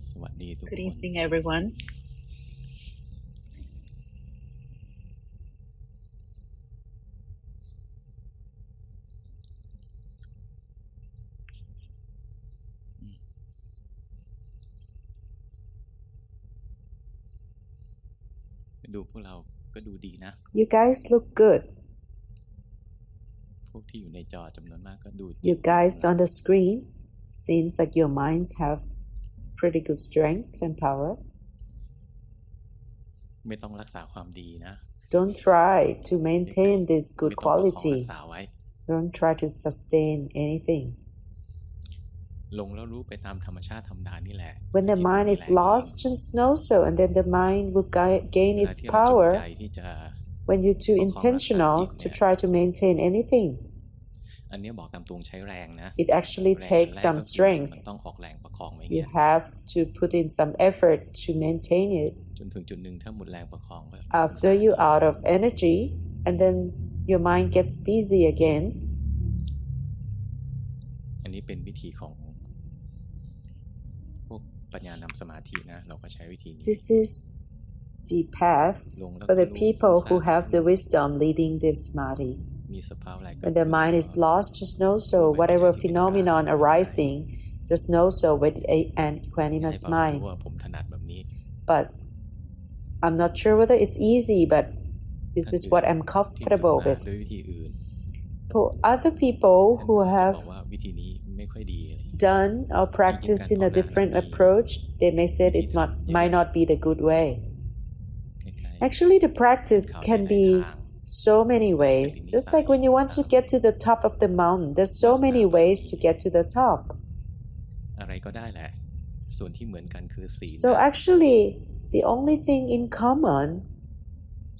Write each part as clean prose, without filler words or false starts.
สวัสดีทุก Good คน evening, everyone. ดูพวกเราก็ดูดีนะ You guys look good. พวกที่อยู่ในจอจำนวนมากก็ดู You guys on the screen seems like your minds have pretty good strength and power. ไม่ต้องรักษาความดีนะ Don't try to maintain this good ไม่ต้องประคองรั quality. กษาไว้ Don't try to sustain anything. ลงแล้วรู้ไปตามธรรมชาติธรรมดานี่แหละ When the mind is lost, just know so, and then the mind will gain เวลา its ที่เราจง power ใจที่จะ when you're too intentional to try to maintain anything. อันนี้บอกตามตรงใช้แรงนะ It actually แรง takes แรก some ก็คือ strength. มันต้องออกแรงประคองไว้ You have to put in some effort to maintain it. จนถึงจุดหนึ่งถ้าหมดแรงประคองก็ After you're out of energy, and then your mind gets busy again. อันนี้เป็นวิธีของพวกปัญญานำสมาธินะเราก็ใช้วิธีนี้ This is the path ลงแล้ว for ก็ the รู้ people ฟุ้ง who ซ่าน have the wisdom leading the samadhi. มีสภาวะอะไร When the mind is lost, just know so. Whatever phenomenon arising, just know so with an ให้ equanimous ความรู้ mind. ว่าผมถนัดแบบนี้ But I'm not sure whether it's easy, but this is what I'm ที่ฝึก comfortable มา with. ด้วยวิธีอื่น For other people ท่าน who ก็จะ have บอกว่าวิธีนี้ไม่ค่อยดีอะไรอย่างเงี้ย done or practiced in a different approach, they may say it might not be the good way. คล้าย Actually, the practice ๆเขา can ใน be ทาง so many ways. Just like when you want to get to the top of the mountain, there's so many ways to get to the top. อะไรก็ได้แหละส่วนที่เหมือนกันคือศีล So actually, the only thing in common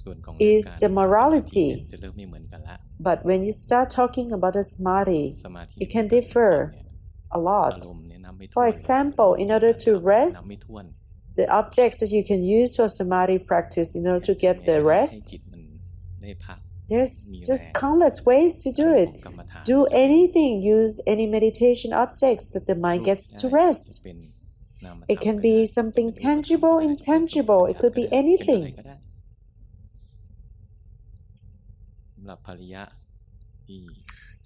ส่วนของ is การ the morality. จะเริ่มไม่เหมือนกันละ But when you start talking about the samadhi, สมาธิ it can differ a อา lot. รมณ์เนี่ยนับไม่ถ้วน For example, in order to นับ rest, ไม่ถ้วน the objects that you can use for samadhi practice in order to get the ให้ rest, จิตมันได้พัก there's just countless ways to do ข it. องกรรมฐาน Do anything, use any meditation objects that the mind gets to รูปได้ rest. จะเป็นนามธรรม It can ก็ be ได้ something เป็นรูปธรรม tangible, ก็ได้ intangible. It could be เป็นอะไร anything. ก็ได้สำหรับภริยะที่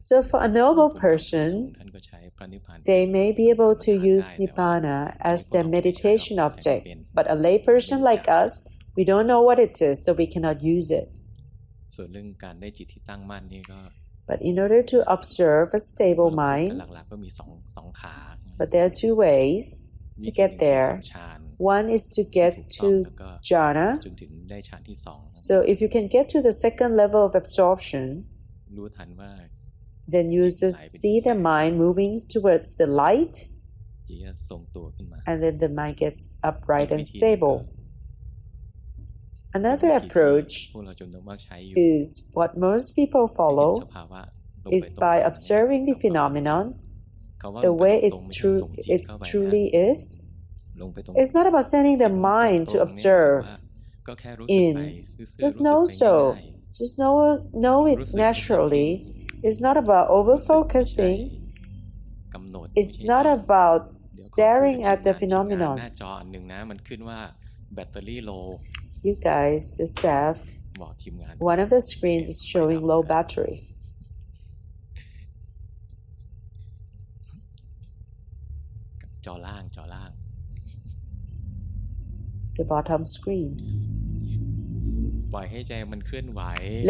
So for a noble สูง person, ท่านก็ใช้พระนิพพาน they may be able to use Nibbana as their meditation object. But a layperson like us, we don't know what it is, so we cannot use it. ส่วนเรื่องการได้จิตที่ตั้งมั่นนี่ก็ But in order to observe a stable เราพูดกัน mind, หลักๆก็มีสองขา but there are two ways to get there. ฌาน One is to get ถูกต้อง to แล้วก็ jhana. จนถึงได้ฌานที่สอง So if you can get to the second level of absorption, รู้ทันว่า then you just see the mind moving towards the light, จิตจะทรงตัวขึ้นมา and then the mind gets upright อีก and วิธีหนึ่งก็ stable. เป็น Another วิธีที่ approach พวกเราจำนวนมากใช้อยู่ is what most people เห็น follow สภาวะลงไป is ตรง by ๆ observing the phenomenon คำว่า the ลงไป way ตรงๆไม่ใช่ส่งจิต it เข้าไปนะ truly is. ลงไปตรง It's not about sending the mind to ตรงๆเนี่ย observe ก็แค่รู้สึกไป in. ซื่อๆ Just รู้ know สึกไป so. ง่าย Just know it naturally. It's not about ๆรู้สึกไม่ใช่ over-focusing. กำหนด It's ไม่ใช่ not จ้อง about เดี๋ยวขอคุย staring กับ at the ทีมงานหน้า phenomenon. จออันหนึ่งนะมันขึ้นว่าแบตเตอรี่โล You guys, the staff, บอกทีมงาน one of the screens is showing low battery. จอล่าง The bottom screen. ปล่อยให้ใจมันเคลื่อนไหว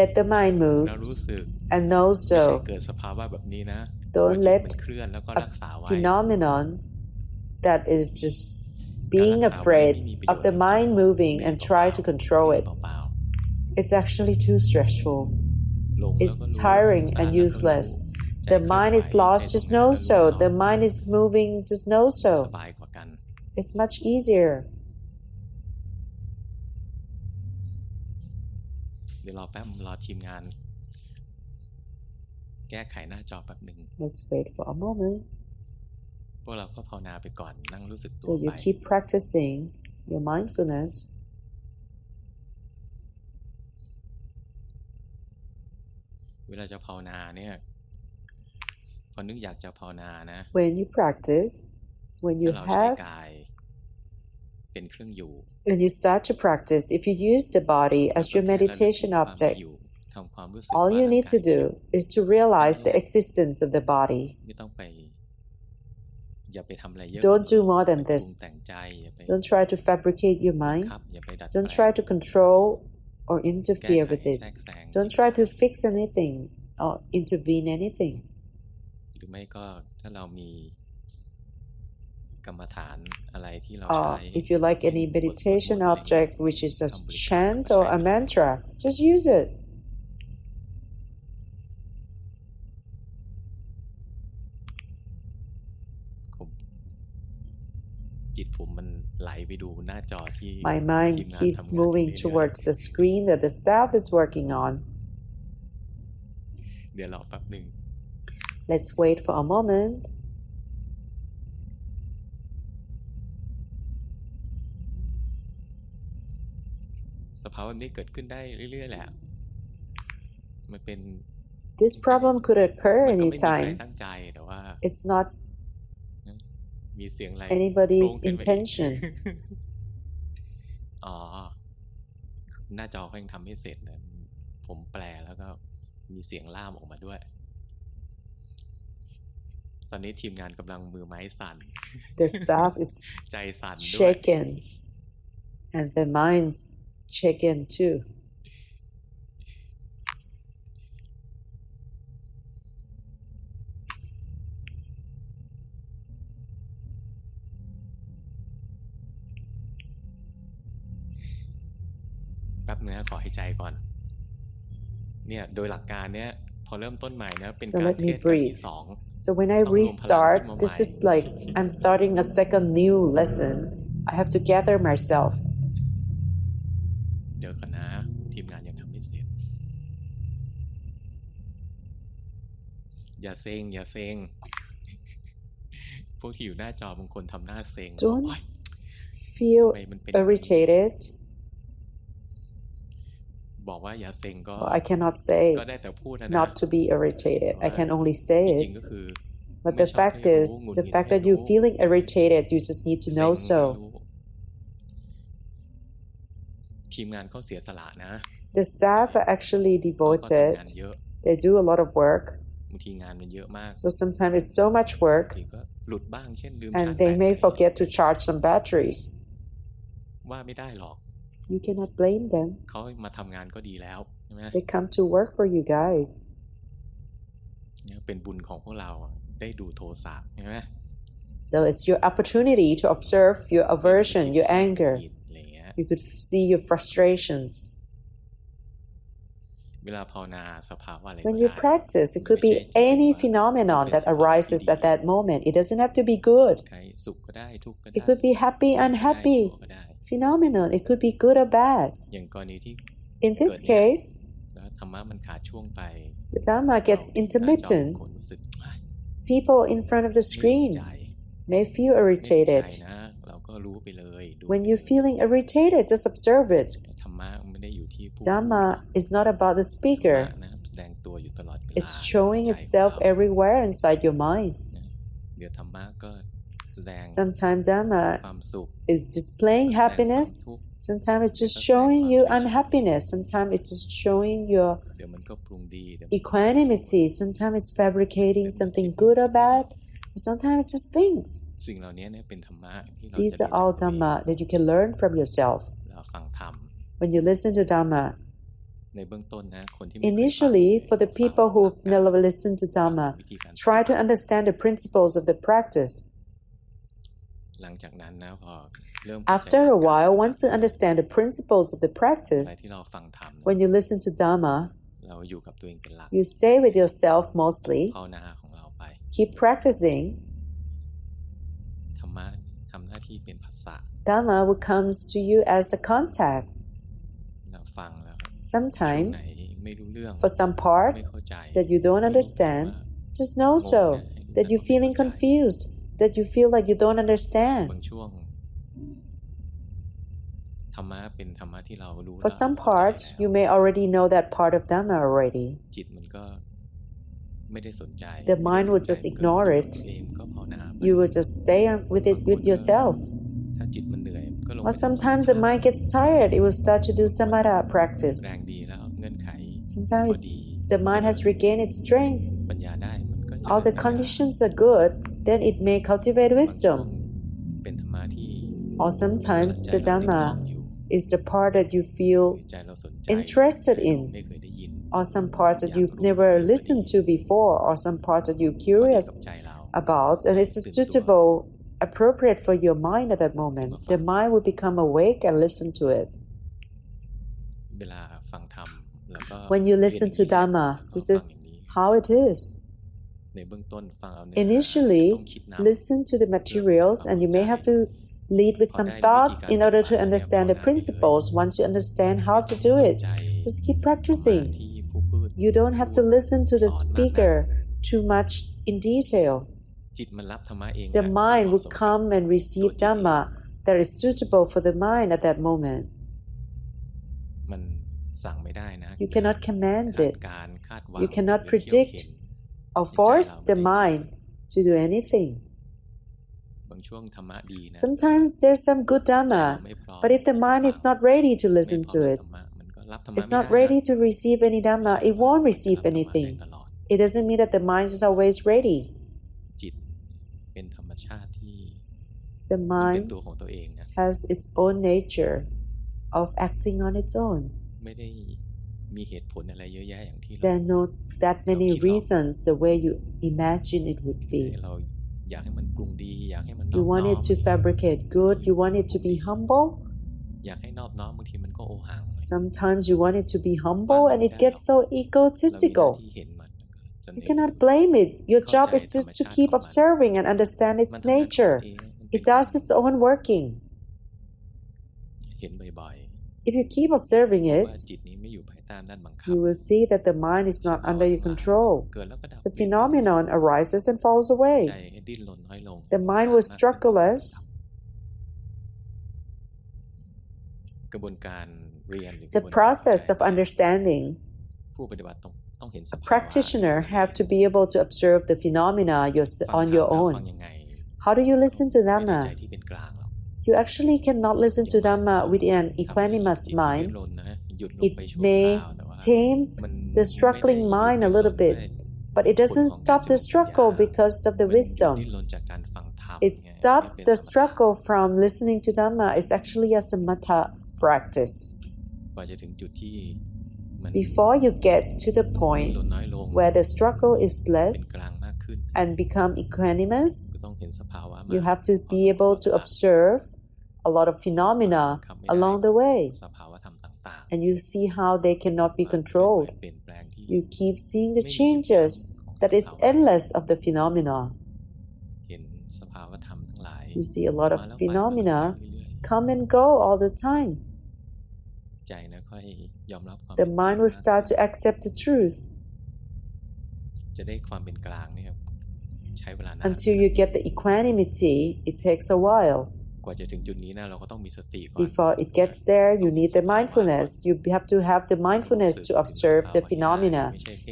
Let the mind แล้ว move รู้สึก and know ไม่ใช่ so. เกิดสภาวะแบบนี้นะ Don't ปล่อยจิต let มันเคลื่อนแล้วก็ a รักษาไว้ phenomenon that is just being afraid of the mind moving and try to control it. เปล่า It's actually too stressful. ๆลงแล้ว It's ก็รู้ tiring ฟุ้งซ่าน and แล้วก็รู้ useless. ใจ The เคลื่อน mind ไหว is lost, ใจ just ทำงาน know แล้ว so. รู้ The mind is moving, just know ส so. บายกว่ากัน It's much easier. เดี๋ยวรอแป๊บรอทีมงาน แก้ไขหน้าจอแป๊บหนึ่ง Let's wait for a moment. พวกเราก็ภาวนาไปก่อนนั่งรู้สึกตัว So ไป you keep practicing your mindfulness. เวลาจะภาวนาเนี่ยพอนึกอยากจะภาวนานะ When you practice, when you ถ้าเราใช้ have กาย เป็นเครื่องอยู่ When you start to practice, if you use the body as your meditation object, ทำความรู้สึก all ว่า you ร่าง need กาย to อยู่ do is to realize the existence of the body. ไม่ต้องไปอย่าไปทำอะไรเยอะ Don't do more than อย่าไปปรุง this. แต่งใจอย่าไป Don't try to fabricate your บัง mind. คับอย่าไปดัด Don't แปล try ง to control or แก้ interfere ไข with it. แทรกแซง Don't try to fix anything or intervene anything. หรือไม่ก็ถ้าเรามีกรรมฐานอะไรที่เรา Or ใช้ if you like any บทสวดมนต์ meditation อะไรเงี้ย object, which is a คำบริกรรม chant ก็ or ใช้ a mantra, just use it. จิตผมมันไหลไปดูหน้าจอที่ My ทีม mind งาน keeps ทำงาน moving อยู่เรื่อย towards the screen that the staff is working on. ๆเดี๋ยวรอแป๊บหนึ่ง Let's wait for a moment. สภาวะนี้เกิดขึ้นได้เรื่อยๆแหละมันเป็น This problem could occur มันก็ไม่มีใคร anytime. ตั้งใจแต่ว่า It's not มีเสียงอะไร anybody's โผล่ขึ้นมาอีก intention. อ๋อหน้าจอเขายังทำไม่เสร็จเลยผมแปลแล้วก็มีเสียงล่ามออกมาด้วย ตอนนี้ทีมงานกำลังมือไม้สั่น The staff is ใจสั่นด้วย shaken, and the mind's shaken too. แป๊บนึงนะขอให้ใจก่อน เนี่ยโดยหลักการเนี้ยพอเริ่มต้นใหม่นะเป็น So การ let เท me ศน์ครั้งที่ breathe. สอง So when I restart, this is like I'm starting a second new lesson. I have to gather myself. เดี๋ยวก่อนนะทีมงานยังทำไม่เสร็จอย่าเซ็งอย่าเซ็งพวกที่อยู่หน้าจอบางคนทำหน้าเซ็ง Don't โอ๊ย feel ทำไมมันเป็นอย่างนี้ irritated. บอกว่าอย่าเซ็งก็ Well, I cannot say ก็ได้แต่พูดนะ not to be irritated. I can only say จริง it. ๆก็คือ But ไม่ the ชอบ fact ให้รู้ is, หงุดห the งิด fact ให้ that you're รู้ feeling irritated, you just need to เซ็ง know ให้ so. รู้ทีมงานเขาเสียสละนะ The staff are actually เขาก็ทำ devoted. งานเยอะ They do a lot of work. บางทีงานมันเยอะมาก So sometimes it's so much บาง work, ทีก็หลุดบ้างเช่นลืมชาร์ and จแบ they ต may forget to charge some batteries. ว่าไม่ได้หรอก You cannot blame them. เขามาทำงานก็ดีแล้วใช่ไหม They come to work for you guys. เนี่ยเป็นบุญของพวกเราได้ดูโทสะใช่ไหม So it's your opportunity to observe your aversion, your anger. อะไรเงี้ย You could see your frustrations. เวลาภาวนาสภาวะอะไรก็ When you ได้ practice, it could be any phenomenon that arises at that moment. It doesn't have to be good. ใครสุขก็ได้ทุกข์ก็ได้ It could be happy, ดีก็ได้ unhappy ชั่วก็ได้ phenomenon. It could be good or bad. อย่างกรณีที่ In this เกิดเนี่ย case, แล้วธรรมะมันขาดช่วงไป the Dhamma gets เราหน้าจอ intermittent. คนรู้สึกเฮ้ย People in front of the ไม่ถูก screen ใจ may feel ไม่ถูกใจ irritated. นะเราก็รู้ไปเลยดู When you're feeling irritated, just observe it. ธรรมะไม่ได้อยู่ที่ผู้ Dhamma is not about the ธรร speaker. มะนะแสดงตัวอยู่ตลอดเวลา It's showing ใจของ itself เรา everywhere inside your mind. นะเดี๋ยวธรรมะก็แสดง Sometimes Dhamma ความสุข is displaying แสดงความ happiness. ทุกข์ Sometimes it's just showing you unhappiness. Sometimes it's just showing your เดี๋ยวมันก็ปรุงดีเดี๋ยวมัน equanimity. Sometimes it's fabricating something good or bad. Sometimes it's just things. สิ่งเหล่านี้เนี่ยเป็นธรรมะที่เรา These จะ are all ได้จากตัวเอง Dhamma that you can learn from yourself. เราฟังธรรม When you listen to Dhamma, ในเบื้องต้นนะคนที่ไม่เคยฟัง initially, for the ฟัง people who've หลักการ never listened to ฟัง Dhamma, วิธีการ try to ปฏิบัติ understand the principles of the practice. หลังจากนั้นนะพอเริ่มเข้าใจ After หลั a กการ while, once you understand the principles of the อะไร practice, ที่เราฟังธรรม when you listen to Dhamma, เราอยู่กับตัวเองเป็นหลัก you stay with yourself mostly, ภาวนาของเราไป keep practicing. ธรรมะทำหน้าที่เป็นภาษา Dhamma will comes to you as a contact. เราฟังแล้วช่วงไหน Sometimes, ไม่รู้เรื่อง for some ไม่ parts เข้าใจ that you don't ไม่รู้ understand, ว่า just know so, that you're feeling confused, that you feel like you don't บา understand. งช่วงธรรมะเป็นธรรมะที่เรารู้ For แล้ว some เข้าใจ parts, แล้ว you may already know that part of Dhamma already. จิตมันก็ไม่ได้สนใจ The mind would just ignore it. เองก็ภาวนาไป You will just stay with it with yourself. ถ้าจิตมันเหนื่อยก็ Or sometimes the mind gets tired, it will start to do samatha แรง practice. ดีแล้วเงื่อนไข Sometimes พอดี the mind has regained its strength. ปัญญาได้มันก็จะ All the ปัญญา conditions are good, then it may cultivate บางช่วง wisdom. เป็นธรรมะที่ Or sometimes ใจ the เราติดข้อง Dhamma อยู่ is the part that you feel หรือใจเราสนใจ interested เรา in, ไม่เคยได้ยิน or some parts that you've never listened to before, or some parts that you're พอดี curious กับใจเรา about, and it's ตื่นตัว suitable, appropriate for your mind at that moment. The mind will become awake and listen to it. เวลาฟังธรรมแล้วก็ When you listen to เรียนอย่างนี้ Dhamma, แล้วก็ this ฟัง is อย่างนี้ how it is. ในเบื้องต้นฟังเอาเนื้อหา Initially, ต้องคิดนำ listen to the materials, and you may have to lead with some thoughts in order to understand the principles. Once you understand how to do it, just keep practicing. ที่ผู้พูด You don't have to listen to the สอนมากนัก speaker too much in detail. จิตมันรับธรรมะเอง The mind will come and receive Dhamma that is suitable for the mind at that moment. มันสั่งไม่ได้นะ You cannot command คาด it. การณ์คาดหวัง You cannot หรือเคี่ยวเข็น predict or force the mind to do anything. บางช่วงธรรมะดีนะ Sometimes there's some good ใจเรา Dhamma, ไม่พร้อม but if the mind is not ready to ไม่ listen พร้อ to ม it, ธรรมะมันก็รับธรรมะ it's ไม่ not ได้ ready นะ to receive any Dhamma, it won't receive รับธรรมะได้ anything. ตลอด It doesn't mean that the mind is always ready. จิตเป็นธรรมชาติที่ The มันเป็น mind ตัวของตัวเองนะ has its own nature of acting on its own. ไม่ได้มีเหตุผลอะไรเยอะแยะอย่างที่ There are not that many reasons the way you imagine it would be. เราอยากให้มันปรุงดีอยากให้มันนอบ You น้อ want ม it to fabricate good, you want it to be humble. อยากให้นอบน้อมบางทีมันก็โอหัง Sometimes you want it to be humble and it gets so เรามีหน้า egotistical. ที่เห็นมันจน You ใน cannot blame it. Your job is just to keep observing and understand มัน its ทำหน้าที่ nature. เองมันเป็น It does its own working. เห็นบ่อย If you keep observing ๆ it, ว่าจิตนี้ไม่อยู่ภายใต้อำนาจบังคับ you will see that the mind is not under your control. เกิดแล้วก็ดับ The phenomenon arises and falls ใจ away. ดิ้นรนน้อยลง The mind will struggle less. กระบวนการเรียนหรือกระ The บวนการ process เข้า of ใจ understanding, ผู้ปฏิบัติต้องเห็นส a ภาวะ practitioner have to be able to observe the phenomena ฟัง on ธรรม your แล้ว own. ฟังยังไง How do you listen to ไม่ได้ใจ Dhamma? ที่เป็นกลางหรอก You actually cannot listen to Dhamma with an ทำให้ equanimous จิตที่ดิ้น mind. รนนะหยุดลง It ไปชั่ว may คราวแต่ว่า tame มัน the struggling ไม่ได้ mind หยุ a ด little ดิ้นรนด้วย bit, but it doesn't stop the struggle because of the มันหยุดดิ้น wisdom. รนจากการฟังธรรม It stops the struggle from listening to Dhamma. It's actually a samatha practice. กว่าจะถึงจุดที่มัน Before you get to the ดิ้น point รนน้อยลง where the struggle is เป็น less กลางมากขึ้น and become equanimous, ก็ต้องเห็นสภาวะมา you have to be able to observe a lot of phenomena along the way, สภาวะธรรมต่าง and you see how they cannot be ๆ controlled. เปลี่ยนแปลงที่ You keep seeing the changes that is endless of the phenomena. เห็นสภาวะธรรมทั้งหลาย You see a lot of มาแล้วไป phenomena เรื่อย come and go all the time. ๆใจนะค่อยยอมรับความ The mind will start to accept the truth. จะได้ความเป็นกลางเนี่ยใช้เวลานาน Until you get the equanimity, it takes a while. กว่าจะถึงจุดนี้นะเราก็ต้องมีสติก่อน Before it gets there, you need the mindfulness. You have to have the mindfulness to observe the phenomena.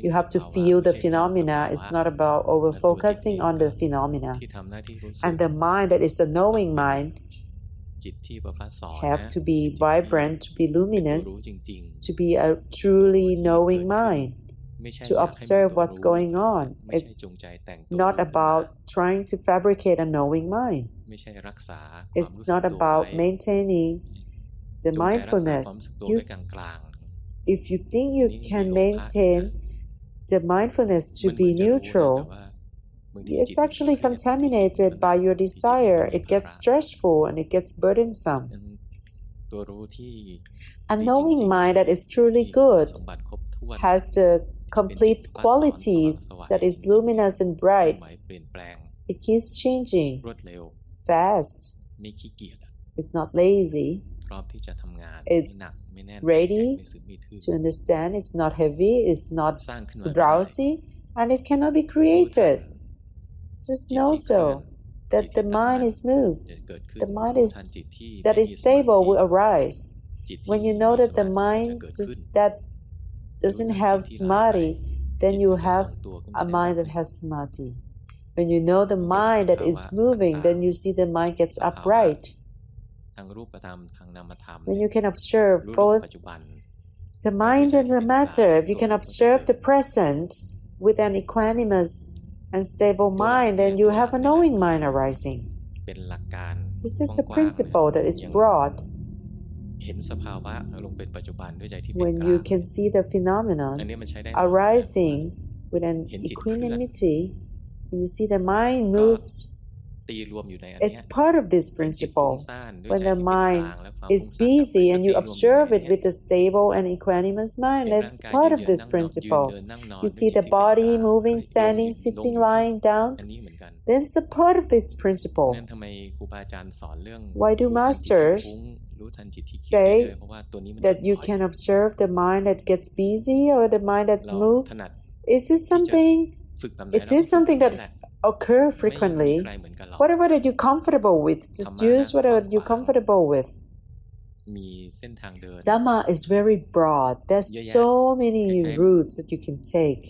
You have to feel the phenomena. It's not about over-focusing on the phenomena. ที่ทำหน้าที่รู้สึก And the mind that is a knowing mind จิตที่พระพัฒสอน have นะ to be vibrant, to be เป็นตัวรู้ luminous, จริง to be a truly knowing mind, ๆไม่ใช่ to อยากให้ observe มีตัว what's รู้ going on. ไม่ใช่ It's จงใจแต่งตัว not รู้ขึ้นมา about trying to fabricate a knowing mind. ไม่ใช่รักษาความ It's รู้สึก not ตัว about ไว้ maintaining จ the งใจรักษาความรู้ mindfulness. สึกตัว You, ไว้กลาง if you think you ๆนี่ can โลภะ maintain the mindfulness มั to นเหมื be อนจะรู้นะแต่ neutral, ว่าบางที it's จิต actually มันเครียด contaminated by your desire. It gets stressful and it gets burdensome. ตัวรู้ที่ A knowing mind that is truly มี good สมบัติครบถ้วน has the complete qualities that is luminous and เคลื่อน bright. ไหวเปลี่ยนแปลง It keeps changing รวดเร็ว fast. ไม่ขี้เกียจอะ It's not lazy. พร้อมที่จะทำงาน It's ไม่หนักไม่แน่น ready ไม่ซึมไม่ทื่อ to understand. It's not heavy. It's not สร้างขึ้นมาไม่ได้ drowsy. And it cannot be รู้ทัน created. Just จิต know ที่เคลื่อน so that จิต the ที่ตั้ง mind มั่น is moved. จะเกิดขึ้น The mind รู้ is ทันจิตที่ that ไม่ is มีสมาธิ stable will arise. จิตที่ When you know มี that ส the มาธิ mind จะเกิด just ขึ้น that doesn't have samadhi, then you have จิตก็จะทรงตัวขึ้น a มา mind ใน that has samadhi. When you know the mind that is moving, then you see the mind gets upright. ท ทั้งรูปธรรมทั้งนามธรรม When you can observe รู้ both ปัจจุบัน the mind and the matter, if you can observe the present with an equanimous and stable mind, then you have a knowing mind arising. เป็นหลักการ This is the principle that is broad. เห็นสภาวะลงเป็นปัจจุบันด้วยใจที่เป็น When กลาง you can see the phenomenon อันนี้มันใช้ได้ arising with an equanimity, when you see the mind moves, ตีรวมอยู่ในอันนี้ it's part of this principle. When the mind is busy and you observe it with a stable and equanimous mind, that's part of this principle. You see the body moving, standing, sitting, lying down, อันนี้เหมือนกัน then it's a part of this principle. นั่นทำไมครูบาอาจารย์สอนเรื่อง Why do masters say that you can observe the mind that gets busy or the mind that's moved? Is this something? It is something that occur frequently. Whatever that you're comfortable with, just use whatever you're comfortable with. Dhamma is very broad. There's so many routes that you can take.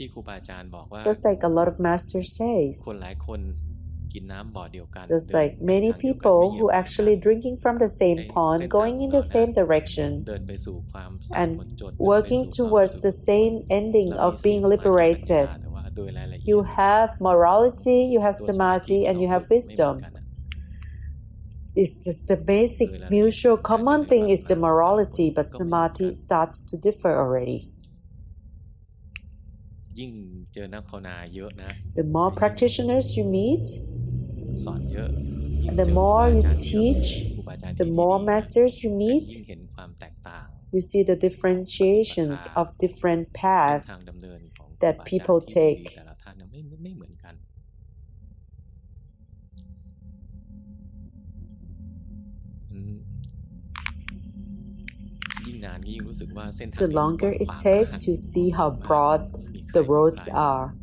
Just like a lot of masters says. Just like many people who actually drinking from the same pond, going in the same direction, and working towards the same ending of being liberated. You have morality, you have samadhi, and you have wisdom. It's just the basic mutual common thing is the morality, but samadhi starts to differ already. The more practitioners you meet, the more you teach, the more masters you meet, you see the differentiations of different paths that people take. The longer it takes, you see how broad the roads are.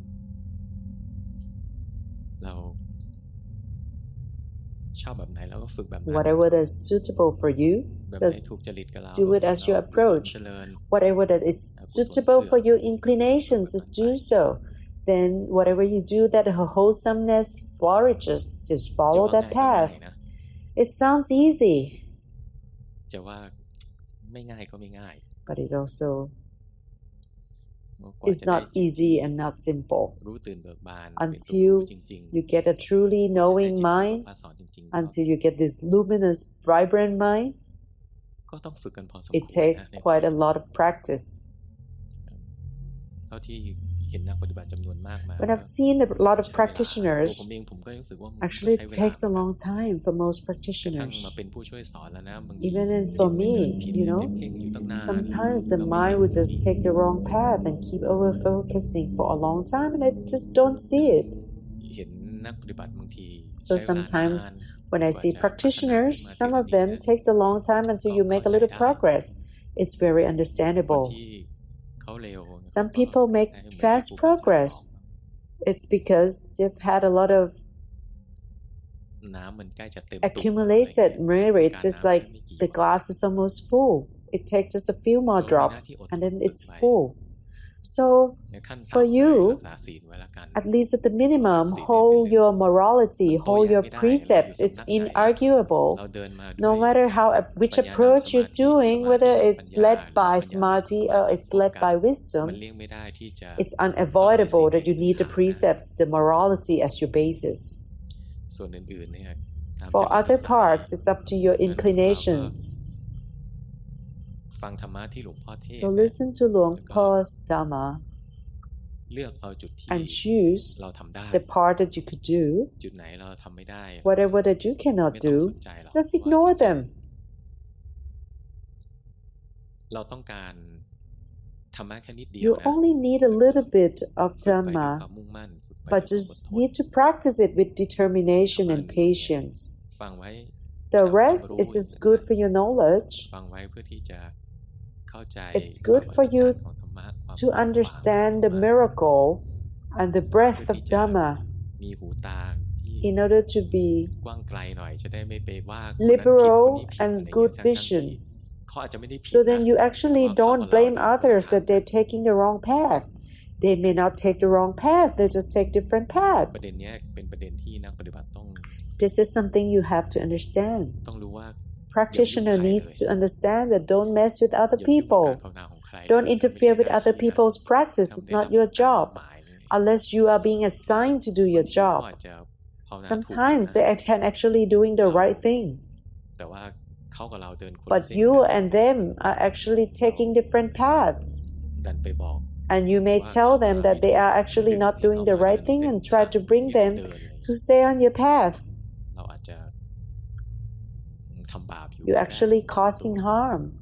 Whatever that is suitable for you, just do it as you approach. Whatever that is suitable for your inclinations, just do so. Then whatever you do that wholesomeness flourishes, just follow that path. It sounds easy, but it also is not easy and not simple. Until you get a truly knowing mind, until you get this luminous, vibrant mind, it takes quite a lot of practice. When I've seen a lot of practitioners, actually it takes a long time for most practitioners. Even for me, sometimes the mind would just take the wrong path and keep over-focusing for a long time and I just don't see it. So sometimes when I see practitioners, some of them takes a long time until you make a little progress. It's very understandable. Some people make fast progress. It's because they've had a lot of accumulated merit. It's like the glass is almost full. It takes just a few more drops and then it's full. So for you, at least at the minimum, hold your morality, hold your precepts. It's inarguable. No matter which approach you're doing, whether it's led by samadhi or it's led by wisdom, it's unavoidable that you need the precepts, the morality as your basis. For other parts, it's up to your inclinations. So listen to Luang Pa's Dhamma and choose the part that you could do. Whatever that you cannot do, just ignore them. You only need a little bit of Dhamma, but just need to practice it with determination and patience. The rest is just good for your knowledge. It's good for you to understand the miracle and the breadth of Dhamma in order to be liberal and good vision. So then you actually don't blame others that they're taking the wrong path. They may not take the wrong path, they just take different paths. This is something you have to understand. practitioner needs to understand that don't mess with other people. Don't interfere with other people's practice. It's not your job. Unless you are being assigned to do your job. Sometimes they can actually doing the right thing. But you and them are actually taking different paths. And you may tell them that they are actually not doing the right thing and try to bring them to stay on your path. You're actually causing harm.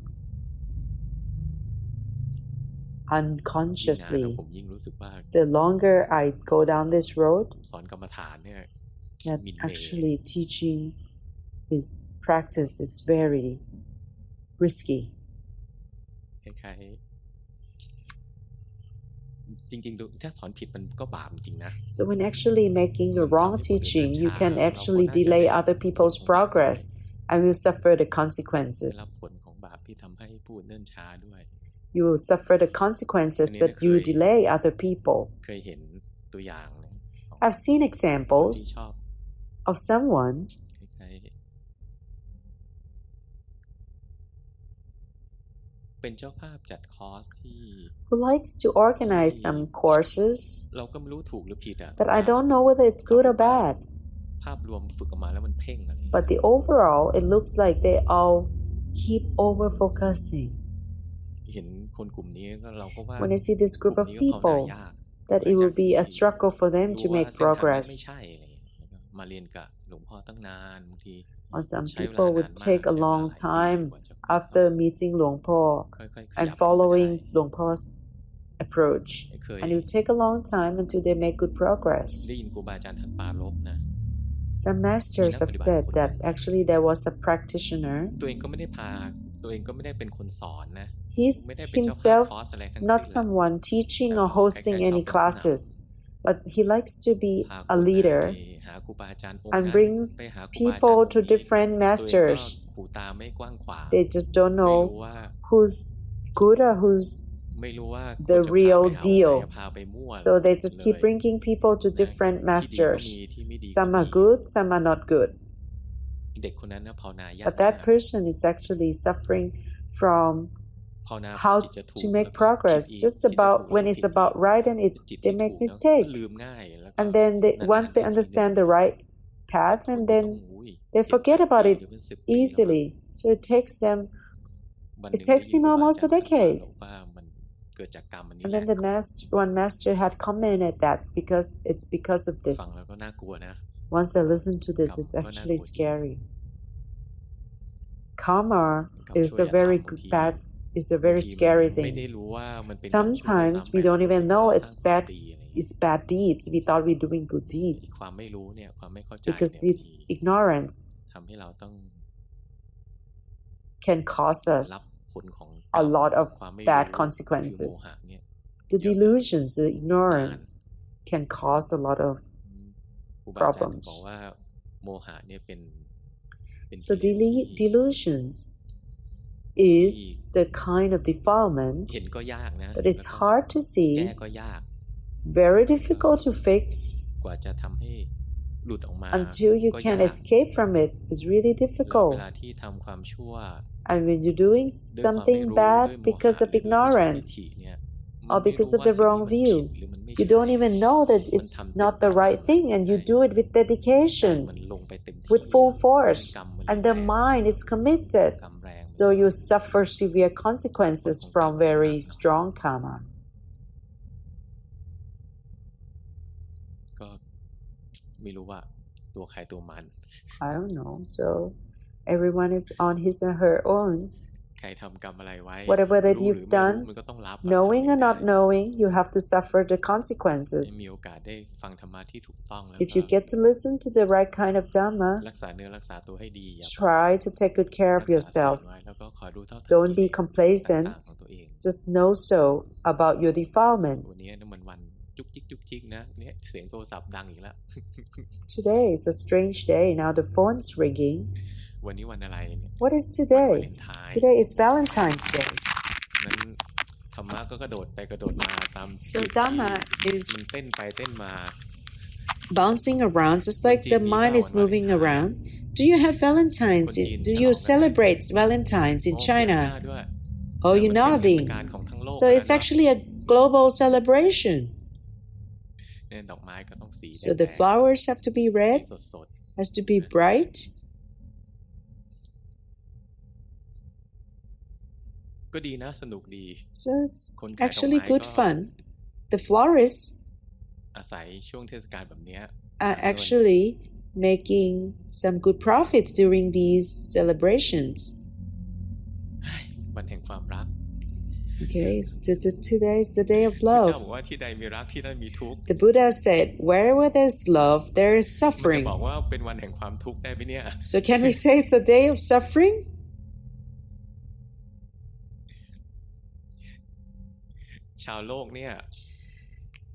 Unconsciously. The longer I go down this road, that actually teaching is practice is very risky. So when actually making the wrong teaching, you can actually delay other people's progress and will suffer the consequences. You will suffer the consequences that you delay other people. I've seen examples of someone who likes to organize some courses, but I don't know whether it's good or bad. But the overall, it looks like they all keep over-focusing. When I see this group of people, that it will be a struggle for them to make progress. Or some people would take a long time after meeting Luang Por and following Luang Por's approach. And it will take a long time until they make good progress. Some masters have said that actually there was a practitioner. He's himself not someone teaching or hosting any classes, but he likes to be a leader and brings people to different masters. They just don't know who's good or who's the real deal. So they just keep bringing people to different masters. Some are good, some are not good. But that person is actually suffering from how to make progress. Just about when it's about right and they make mistake. And then once they understand the right path, and then they forget about it easily. So it takes him almost a decade. And then one master had commented that it's because of this. Once I listen to this, it's actually scary. Karma is a very scary thing. Sometimes we don't even know it's bad deeds. We thought we're doing good deeds. Because it's ignorance can cause us a lot of bad consequences. The delusions, the ignorance can cause a lot of problems. So delusions is the kind of defilement that is hard to see, very difficult to fix. Until you can escape from it, it's really difficult. And when you're doing something bad because of ignorance or because of the wrong view, you don't even know that it's not the right thing, and you do it with dedication, with full force, and the mind is committed. So you suffer severe consequences from very strong karma. I don't know. So everyone is on his or her own. Whatever that you've done, knowing or not knowing, you have to suffer the consequences. If you get to listen to the right kind of Dhamma, try to take good care of yourself. Don't be complacent. Just know so about your defilements. Today is a strange day. Now the phone's ringing. What is today? Today is Valentine's Day. So Dhamma is bouncing around just like the mind is moving around. Do you have Valentines? Do you celebrate Valentines in China? Oh, you're nodding. So it's actually a global celebration. So the flowers have to be red, has to be bright. So it's actually good fun. The florists are actually making some good profits during these celebrations. Okay, today is the day of love. The Buddha said, wherever there's love, there is suffering. So can we say it's a day of suffering?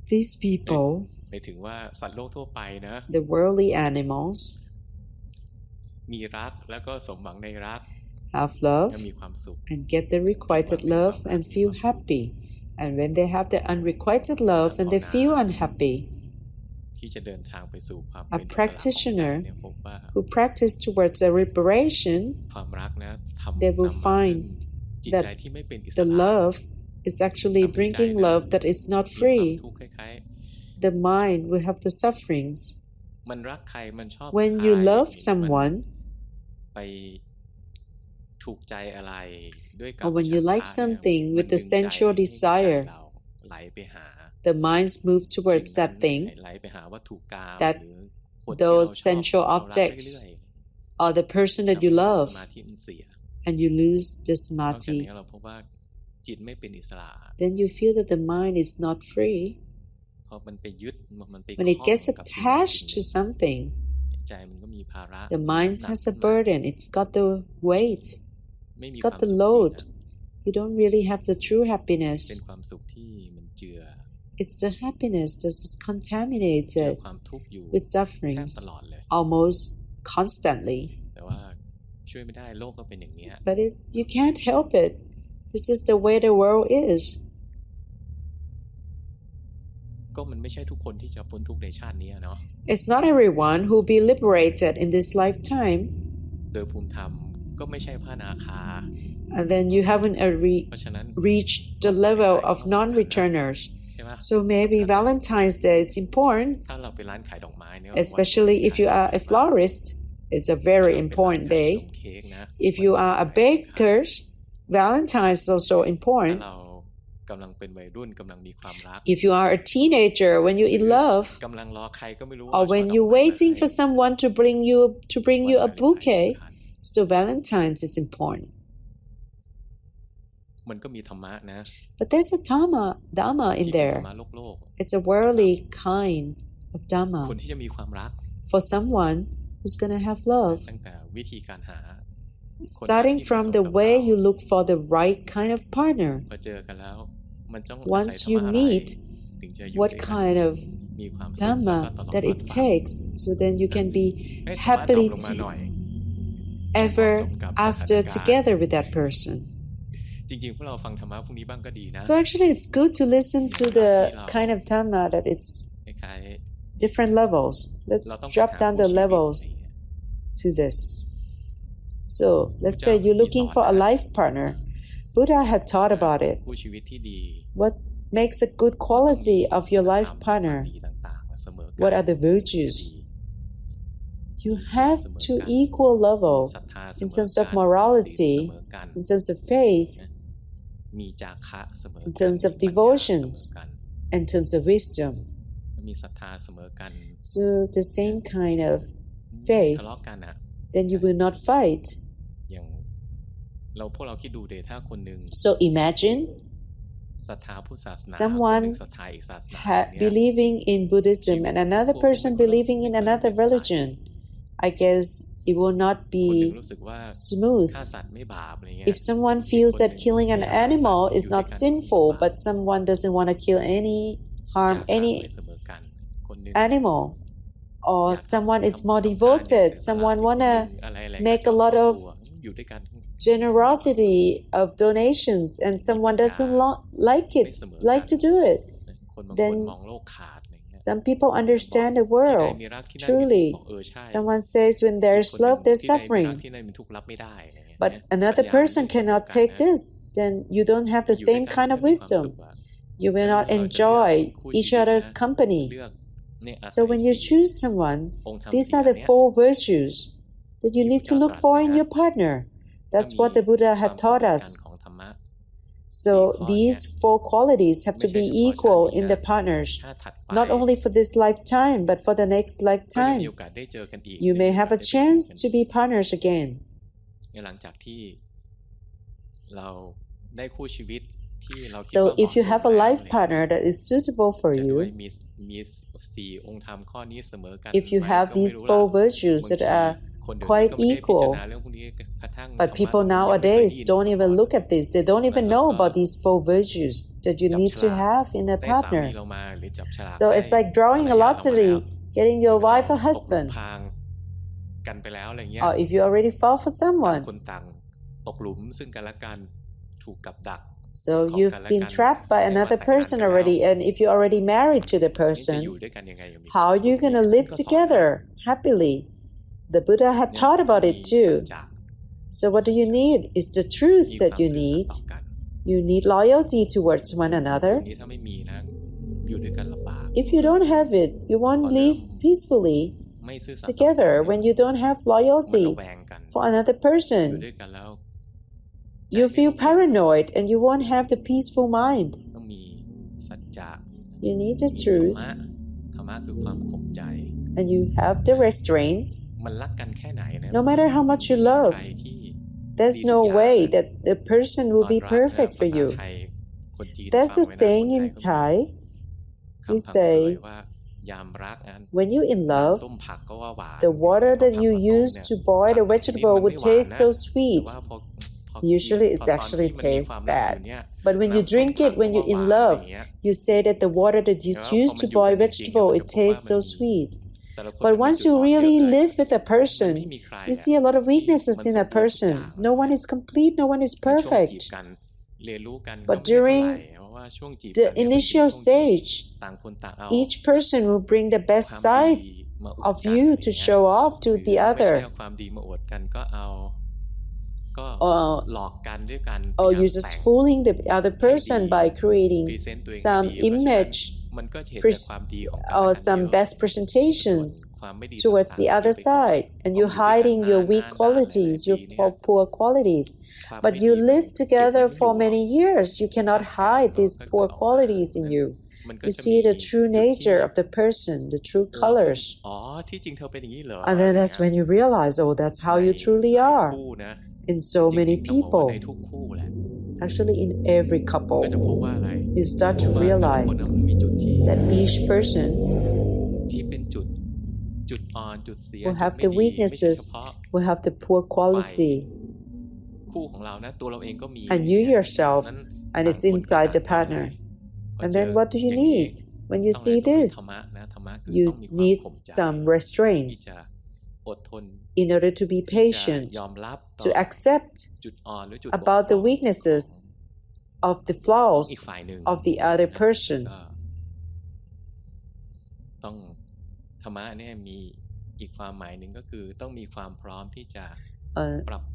These people, the worldly animals, have love and get the requited love and feel happy. And when they have the unrequited love and they feel unhappy, a practitioner who practices towards a liberation, they will find that the love is actually bringing love that is not free. The mind will have the sufferings. When you love someone, or when you like something with the sensual desire, the minds move towards that thing, that those sensual objects, or the person that you love, and you lose the samadhi. Then you feel that the mind is not free. When it gets attached to something, the mind has a burden. It's got the weight. It's got the load. You don't really have the true happiness. It's the happiness that is contaminated with sufferings almost constantly. But you can't help it. This is the way the world is. It's not everyone who will be liberated in this lifetime. And then you haven't reached the level of non-returners. So maybe Valentine's Day is important, especially if you are a florist. It's a very important day. If you are a baker, Valentine's is also important. If you are a teenager, when you're in love, or when you're waiting for someone to bring you a bouquet, so Valentine's is important. But there's a Dhamma in there. It's a worldly kind of Dhamma for someone who's going to have love. Starting from the way you look for the right kind of partner. Once you meet, what kind of Dhamma that it takes, so then you can be happily ever after together with that person. So actually it's good to listen to the kind of Dhamma that it's different levels. Let's drop down the levels to this. So let's say you're looking for a life partner. Buddha had taught about it. What makes a good quality of your life partner? What are the virtues? You have to equal level in terms of morality, in terms of faith, in terms of devotions, in terms of wisdom. So the same kind of faith, then you will not fight. So imagine someone believing in Buddhism and another person believing in another religion. I guess it will not be smooth. If someone feels that killing an animal is not sinful, but someone doesn't want to harm any animal, or someone is more devoted, someone want to make a lot of generosity of donations, and someone doesn't like to do it, then Some people understand the world truly. Someone says when there's love, there's suffering. But another person cannot take this. Then you don't have the same kind of wisdom. You will not enjoy each other's company. So when you choose someone, these are the 4 virtues that you need to look for in your partner. That's what the Buddha had taught us. So these 4 qualities have to be equal in the partners, not only for this lifetime, but for the next lifetime. You may have a chance to be partners again. So if you have a life partner that is suitable for you, if you have these 4 virtues that are quite equal, but people nowadays don't even look at this. They don't even know about these 4 virtues that you need to have in a partner. So it's like drawing a lottery, getting your wife or husband. Or if you already fall for someone, so you've been trapped by another person already, and if you're already married to the person, how are you going to live together happily? The Buddha had taught about it too. So what do you need? It's the truth that you need. You need loyalty towards one another. If you don't have it, you won't live peacefully together when you don't have loyalty for another person. You feel paranoid and you won't have the peaceful mind. You need the truth. And you have the restraints. No matter how much you love, there's no way that the person will be perfect for you. There's a saying in Thai. We say, when you're in love, the water that you use to boil the vegetable would taste so sweet. Usually it actually tastes bad. But when you drink it, when you're in love, you say that the water that is used to boil vegetable, it tastes so sweet. But once you really live with a person, you see a lot of weaknesses in a person. No one is complete, no one is perfect. But during the initial stage, each person will bring the best sides of you to show off to the other. Or you're just fooling the other person by creating some image or some best presentations towards the other side, and you're hiding your weak qualities, your poor qualities. But you live together for many years, you cannot hide these poor qualities in you. You see the true nature of the person, the true colors. And then that's when you realize, oh, that's how you truly are. In so many people, actually in every couple, you start to realize that each person will have the weaknesses, will have the poor quality. And you yourself, and it's inside the partner. And then what do you need? When you see this, you need some restraints in order to be patient, to accept about the weaknesses of the flaws of the other person.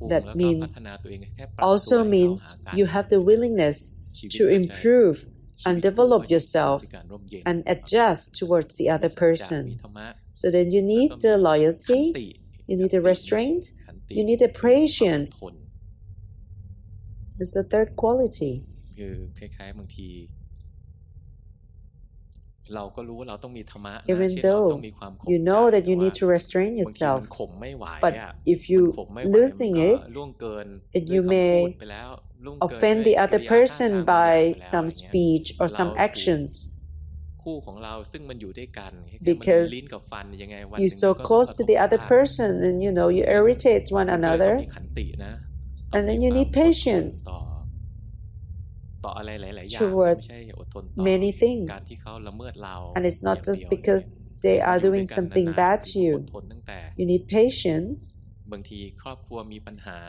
That also means you have the willingness to improve and develop yourself and adjust towards the other person. So then you need the loyalty, you need the restraint, you need the patience. It's the 3rd quality. Even though you know that you need to restrain yourself, but if you losing it, you may offend the other person by some speech or some actions. Because you're so close to the other person and you irritate one another, and then you need patience towards many things. And it's not just because they are doing something bad to you. You need patience.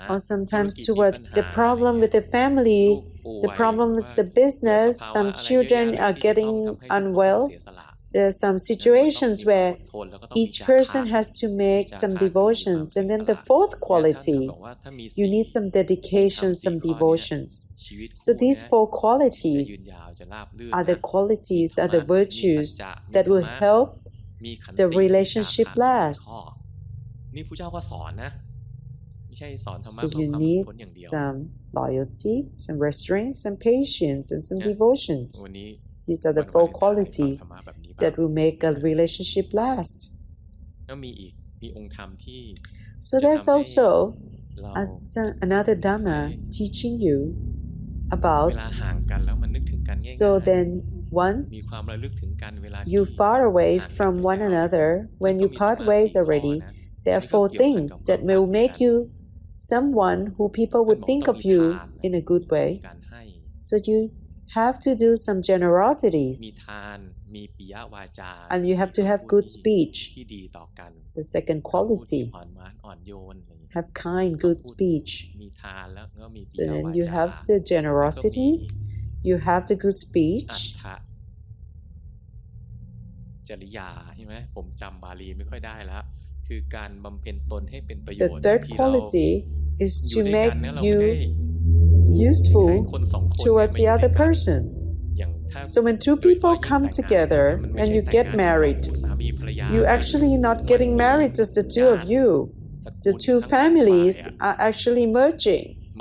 Or sometimes towards the problem with the family, the problem with the business, some children are getting unwell, there are some situations where each person has to make some devotions. And then the fourth quality, you need some dedication, some devotions. So these four qualities are the qualities, are the virtues that will help the relationship last. So you need some loyalty, some restraint, some patience, and some devotions. These are the four qualities that will make a relationship last. So there's also another Dhamma teaching you about, so then once you're far away from one another, when you part ways already, there are four things that will make you someone who people would think of you in a good way. So you have to do some generosities, and you have to have good speech. The second quality, have kind, good speech. So then you have the generosities, you have the good speech. The third quality is to make you useful towards the other person. So when two people come together and you get married, you're actually not getting married just the two of you. The two families are actually merging.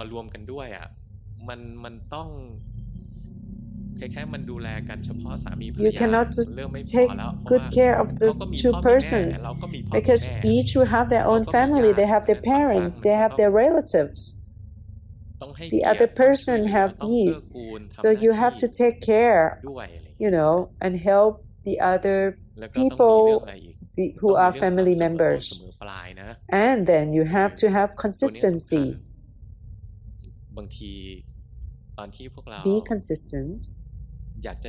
You cannot just take good care of just two persons, because each will have their own family, they have their parents, they have their relatives. The other person have these, so you have to take care, and help the other people who are family members. And then you have to have consistency. Be consistent.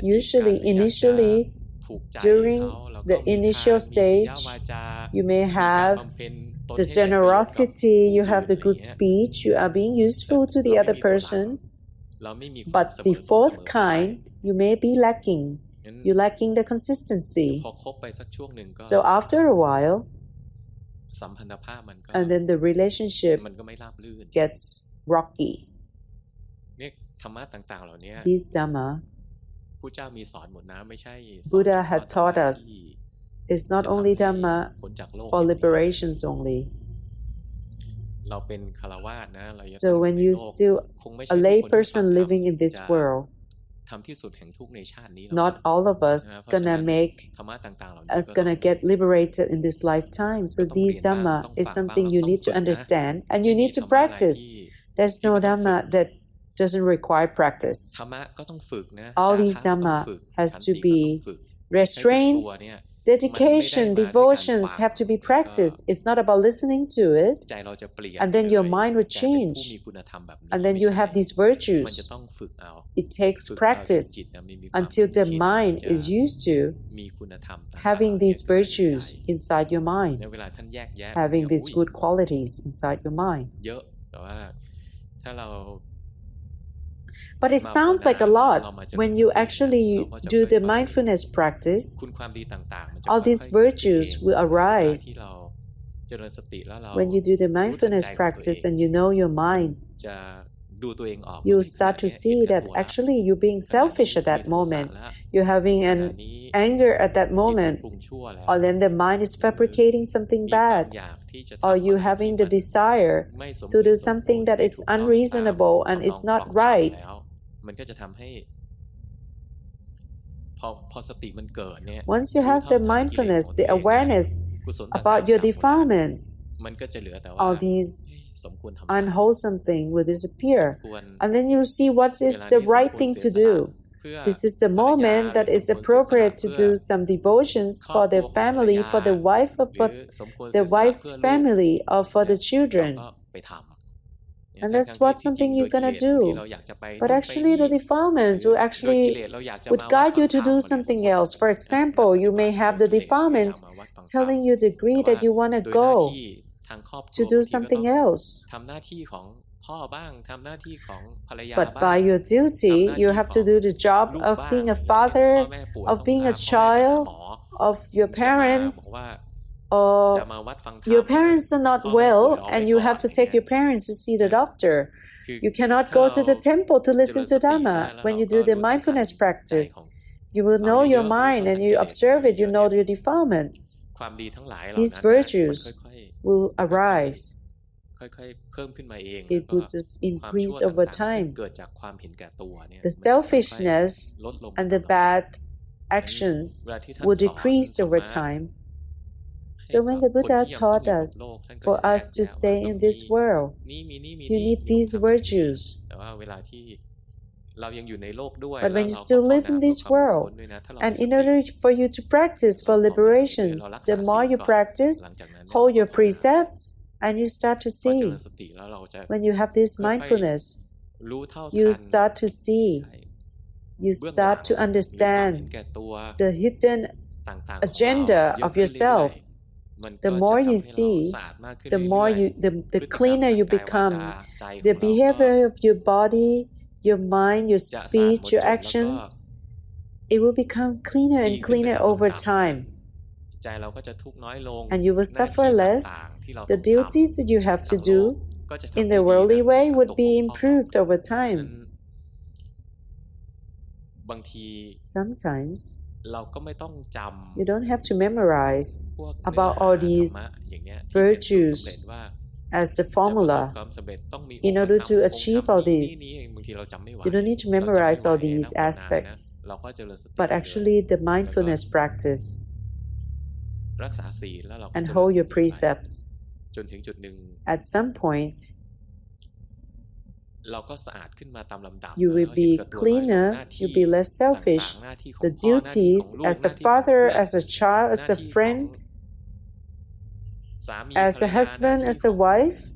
Usually, initially, during the initial stage, you may have the generosity, you have the good speech, you are being useful to the other person. But the fourth kind, you may be lacking. You're lacking the consistency. So after a while, and then the relationship gets rocky. These Dhamma, Buddha had taught us, it's not only Dhamma for liberations only. So when you're still a lay person living in this world, not all of us gonna get liberated in this lifetime. So these Dhamma is something you need to understand and you need to practice. There's no Dhamma that doesn't require practice. All these Dhamma has to be restraints, dedication, devotions have to be practiced. It's not about listening to it, and then your mind will change, and then you have these virtues. It takes practice until the mind is used to having these virtues inside your mind, having these good qualities inside your mind. But it sounds like a lot. When you actually do the mindfulness practice, all these virtues will arise. When you do the mindfulness practice and you know your mind, you start to see that actually you're being selfish at that moment. You're having an anger at that moment. Or then the mind is fabricating something bad. Or you're having the desire to do something that is unreasonable and it's not right. Once you have the mindfulness, the awareness about your defilements, all these unwholesome things will disappear. And then you see what is the right thing to do. This is the moment that it's appropriate to do some devotions for the family, for the wife, or for the wife's family, or for the children. And that's what something you're gonna do. But actually the defilements would guide you to do something else. For example, you may have the defilements telling you the degree that you want to go to do something else. But by your duty, you have to do the job of being a father, of being a child, of your parents, or your parents are not well and you have to take your parents to see the doctor. You cannot go to the temple to listen to Dhamma. When you do the mindfulness practice, you will know your mind and you observe it, you know your defilements. These virtues will arise. It will just increase over time. The selfishness and the bad actions will decrease over time. So when the Buddha taught us, for us to stay in this world, you need these virtues. But when you still live in this world, and in order for you to practice for liberations, the more you practice, hold your precepts, and you start to see. When you have this mindfulness, you start to see, you start to understand the hidden agenda of yourself. The more you see, the cleaner you become. The behavior of your body, your mind, your speech, your actions, it will become cleaner and cleaner over time. And you will suffer less. The duties that you have to do in the worldly way would be improved over time. Sometimes you don't have to memorize about all these virtues as the formula in order to achieve all these. You don't need to memorize all these aspects, but actually the mindfulness practice and hold your precepts. At some point, you will be cleaner, you'll be less selfish. The duties as a father, as a child, as a friend, as a husband, as a wife,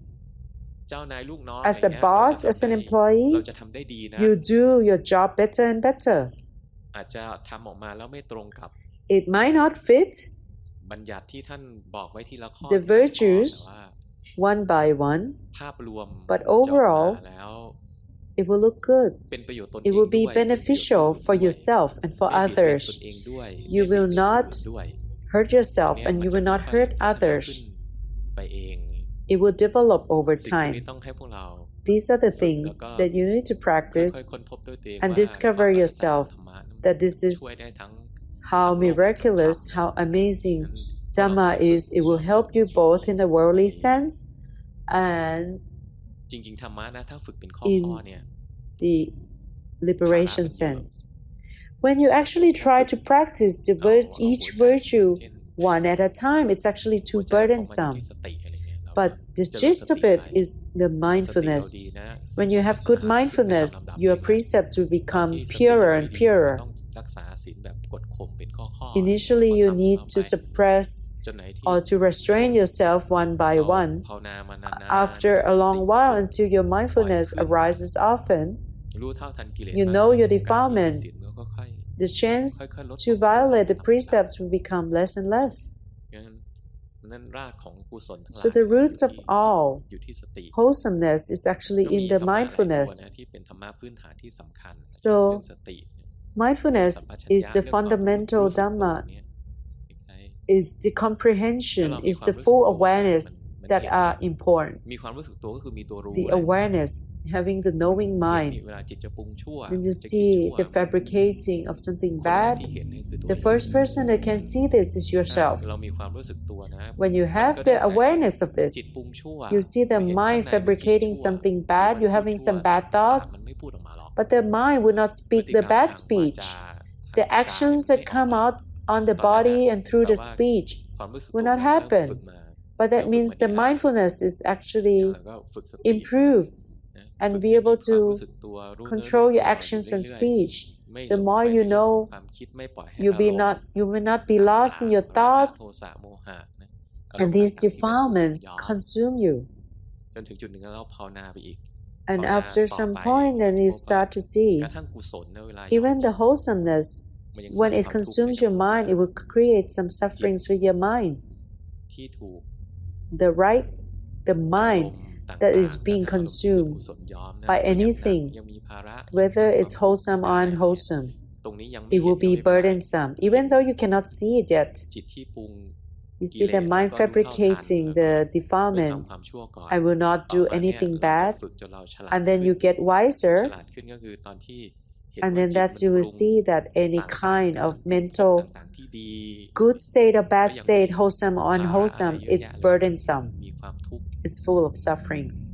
as a boss, as an employee, you do your job better and better. It might not fit the virtues one by one, but overall, it will look good. It will be beneficial for yourself and for others. You will not hurt yourself and you will not hurt others. It will develop over time. These are the things that you need to practice and discover yourself, that this is how miraculous, how amazing Dhamma is. It will help you both in the worldly sense and in the liberation sense. When you actually try to practice each virtue one at a time, it's actually too burdensome. But the gist of it is the mindfulness. When you have good mindfulness, your precepts will become purer and purer. Initially, you need to suppress or to restrain yourself one by one. After a long while, until your mindfulness arises often, you know your defilements. The chance to violate the precepts will become less and less. So the roots of all wholesomeness is actually in the mindfulness. So mindfulness is the fundamental Dhamma, is the comprehension, is the full awareness that are important. The awareness, having the knowing mind. When you see the fabricating of something bad, the first person that can see this is yourself. When you have the awareness of this, you see the mind fabricating something bad, you're having some bad thoughts, but the mind will not speak the bad speech. The actions that come out on the body and through the speech will not happen. But that means the mindfulness is actually improved and be able to control your actions and speech. The more you know, you will not be lost in your thoughts, and these defilements consume you. And after some point, then you start to see, even the wholesomeness, when it consumes your mind, it will create some sufferings with your mind. The mind that is being consumed by anything, whether it's wholesome or unwholesome. It will be burdensome, even though you cannot see it yet. You see the mind fabricating the defilements. I will not do anything bad. And then you get wiser. And then that you will see that any kind of mental good state or bad state, wholesome or unwholesome, it's burdensome. It's full of sufferings.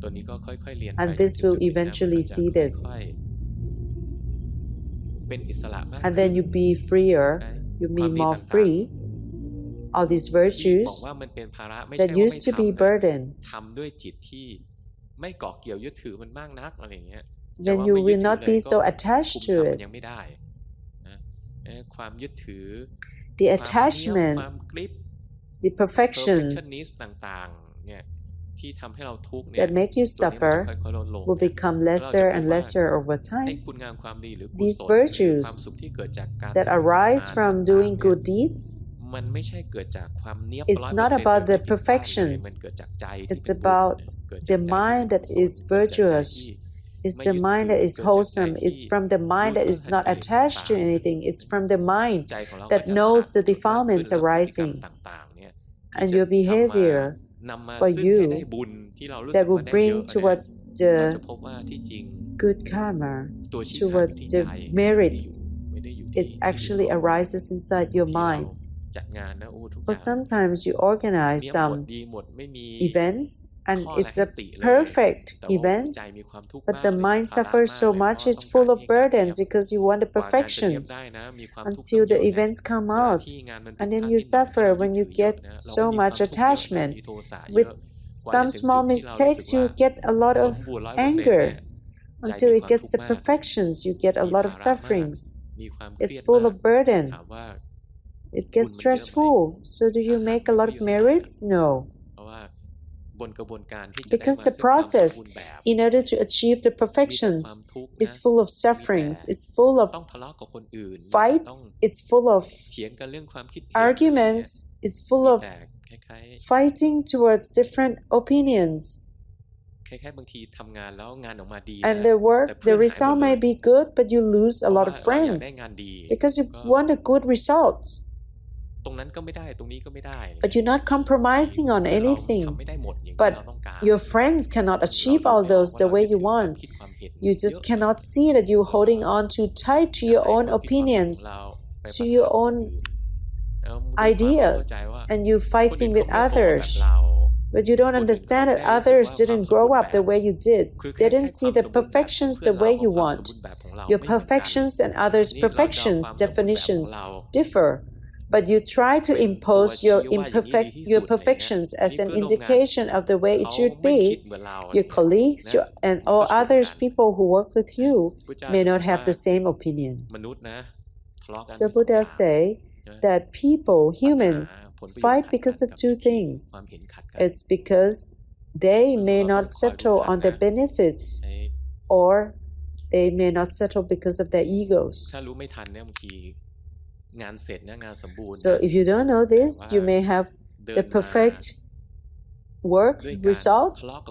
And this will eventually see this. And then you be freer, you be more free. All these virtues that used to be burden, then you will not be so attached to it. The attachment, the perfections that make you suffer will become lesser and lesser over time. These virtues that arise from doing good deeds, it's not about the perfections. It's about the mind that is virtuous. It's the mind that is wholesome. It's from the mind that is not attached to anything. It's from the mind that knows the defilements arising. And your behavior for you that will bring towards the good karma, towards the merits, it actually arises inside your mind. But sometimes you organize some events and it's a perfect event, but the mind suffers so much, it's full of burdens because you want the perfections until the events come out. And then you suffer when you get so much attachment. With some small mistakes, you get a lot of anger. Until it gets the perfections, you get a lot of sufferings. It's full of burden. It gets stressful. So do you make a lot of merits? No. Because the process, in order to achieve the perfections, is full of sufferings, it's full of fights, it's full of arguments, it's full of fighting towards different opinions. And the result may be good, but you lose a lot of friends because you want a good result. But you're not compromising on anything. But your friends cannot achieve all those the way you want. You just cannot see that you're holding on too tight to your own opinions, to your own ideas, and you're fighting with others. But you don't understand that others didn't grow up the way you did. They didn't see the perfections the way you want. Your perfections and others' perfections definitions differ. But you try to impose your perfections as an indication of the way it should be. Your colleagues and all others people who work with you may not have the same opinion. So Buddha say that people, humans, fight because of two things. It's because they may not settle on the benefits, or they may not settle because of their egos. So if you don't know this, you may have the perfect work results,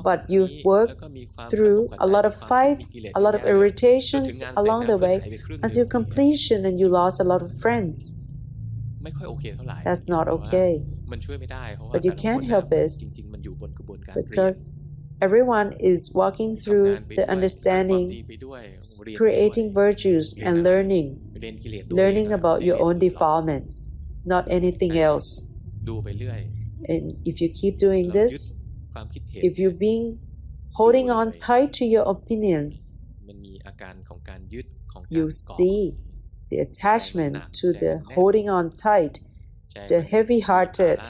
but you've worked through a lot of fights, a lot of irritations along the way until completion, and you lost a lot of friends. That's not okay. But you can't help it because everyone is walking through the understanding, creating virtues and learning about your own defilements, not anything else. And if you keep doing this, if you're holding on tight to your opinions, you see the attachment to the holding on tight, the heavy-hearted,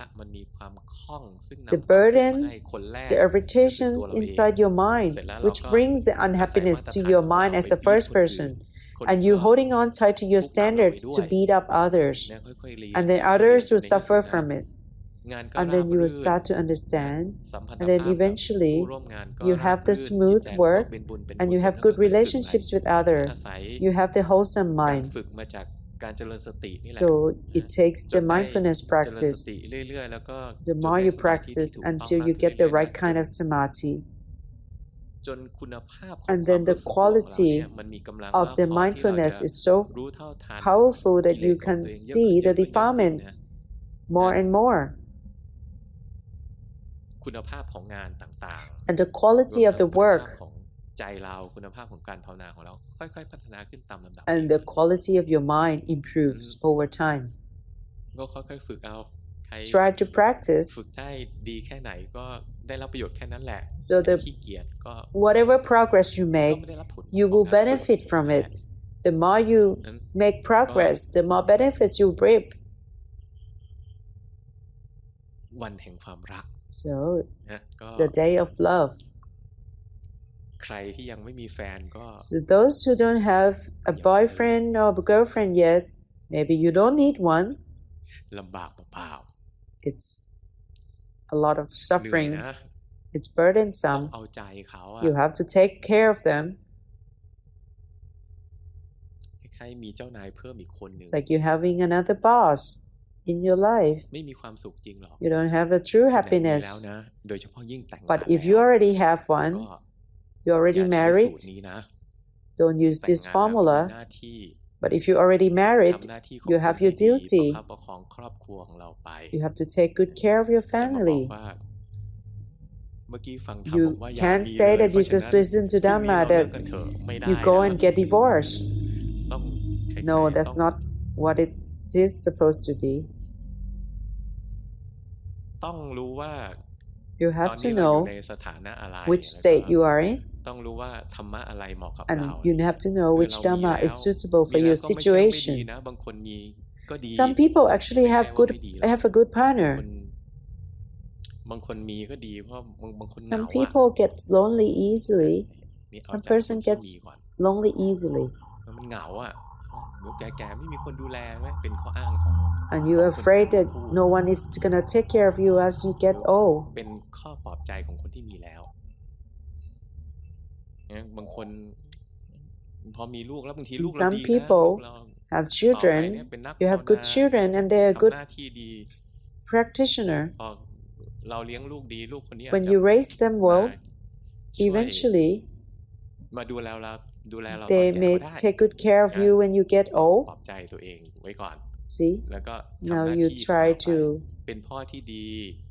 the burden, the irritations inside your mind, which brings the unhappiness to your mind as a first person. And you holding on tight to your standards to beat up others. And then others will suffer from it. And then you will start to understand. And then eventually, you have the smooth work, and you have good relationships with others. You have the wholesome mind. การเจริญสตินี่แหละ So it takes จ the นได้ mindfulness เจริญส practice. ติเรื่อยๆแล้วก็ The จน more ได้ you สมาธิที่ practice ถูกต้อง until มาก you ขึ้น get the เรื่อยๆ right kind of samadhi. จนคุณภาพของ And ความ then the รู้สึกตัวของเราเนี่ย quality มันมีกำลัง of มาก the พอที่เรา mindfulness จะ is so รู้เท่าทัน powerful กิ that เล you สของ can ตัวเองเยอะ see ขึ้น the เยอะขึ้นเยอะขึ้นนะ defilements more and more. คุณภาพของงานต่างๆ And the รว quality ม of ทั้ง the คุณภาพ work ของใจเราคุณภาพของการภาวนาของเราค่อยๆพัฒนาขึ้นตามลำดับ and the quality of your mind improves over time. ก็ค่อยๆฝึกเอาใคร Try to ฝึก practice ได้ดีแค่ไหนก็ได้รับประโยชน์แค่นั้นแหละ so ใคร the ขี้เกียจก็ whatever progress you ก็ make, ไม่ได้รับผล you ของ will การฝึก benefit from นั่นแหละ it. The more you นั้น make progress, the more benefits you reap. วันแห่งความรัก So it's นะก็ the day of love. ใครที่ยังไม่มีแฟนก็ So those who don't have a boyfriend or a girlfriend yet, maybe you don't need one. ลำบากเปล่า It's a lot of ๆเหนื่อย sufferings. นะ It's ต้อง burdensome. เอาใจเขาอะ You have to take care of them. คล้ายๆมีเจ้านายเพิ่มอีกคนหนึ่ง It's like you having another boss in your life. ไม่มีความสุขจริงหรอก You don't have a true ขนาดนี้แล้ว happiness. นะโดยเฉพาะยิ่งแต่งงาน But if แล้ว you already have ก็ one, อ you're ย่า already ใช้สู married, ตรนี้นะ don't use แต่ง this งานแล้วก็มี formula. หน้าที่ But if you're already married, ทำหน้าที่ของ you ตน have ให้ your ดี duty. ประคับประคองครอบครัวของเราไป You have to take good care of your จะมาบอก family. ว่าเมื่อกี้ฟังธรรม You บอกว่าอย่า can't มี say เลย that เพ you ราะฉะ just นั้น listen to พรุ่งนี้ Dhamma เราเลิก that กันเถอะไม่ได้ you go นะ and get divorced. ต้องคล้ายๆ No, ต้ that's อง not what it is supposed to be. ต้องรู้ว่า You ตอ have น to นี้เราอยู่ know ในสถานะอะไร which แล้วก็ state you are in, ต้องรู้ว่าธรรมะอะไรเหมาะกับ and เรา you have to know คือ which เรามี Dhamma แล้ว is suitable มี for แล้ว your ก็ไม่ใช่ว่าไม่ดี situation. นะบางคนมีก็ดี Some people actually ไม่ใช่ have ว่า good ไม่ดีหรอก have a good บางค partner. นบางคนมีก็ดีเพราะบางคนเห Some งาอะ people get lonely easily. นี่เอา Some จากคน person ที่ gets มีก่อน lonely easily, มันเหงาอ่ะเดี๋ยวแก่ๆไม่มีคนดูแลไหมเป็นข้ออ้างของ and you're คน afraid ทั้ that งคู่ no one is gonna take care of you as you get old. เป็นข้อปลอบใจของคนที่มีแล้วเนี่ยบางคนพอมีลูกแล้วบางทีลูกเรา Some ดีนะ people ลูกเรา have ต่อไปเนี่ย children. เป็นนัก You ภาว have good นา children, and they are ทำ good หน้าที่ดี practitioner. พอเราเลี้ยงลูกดีลูกคนนี้อาจ When จะ you raise them มา well, ช่วย eventually มาดูแลเราตอน they แก่ may ก็ได้ take good care of you when you get ปล old. อบใจตัวเองไว้ก่อน See, แล้วก็ทำ now หน้า you ที่ของ try เราไป to เป็นพ่อที่ดี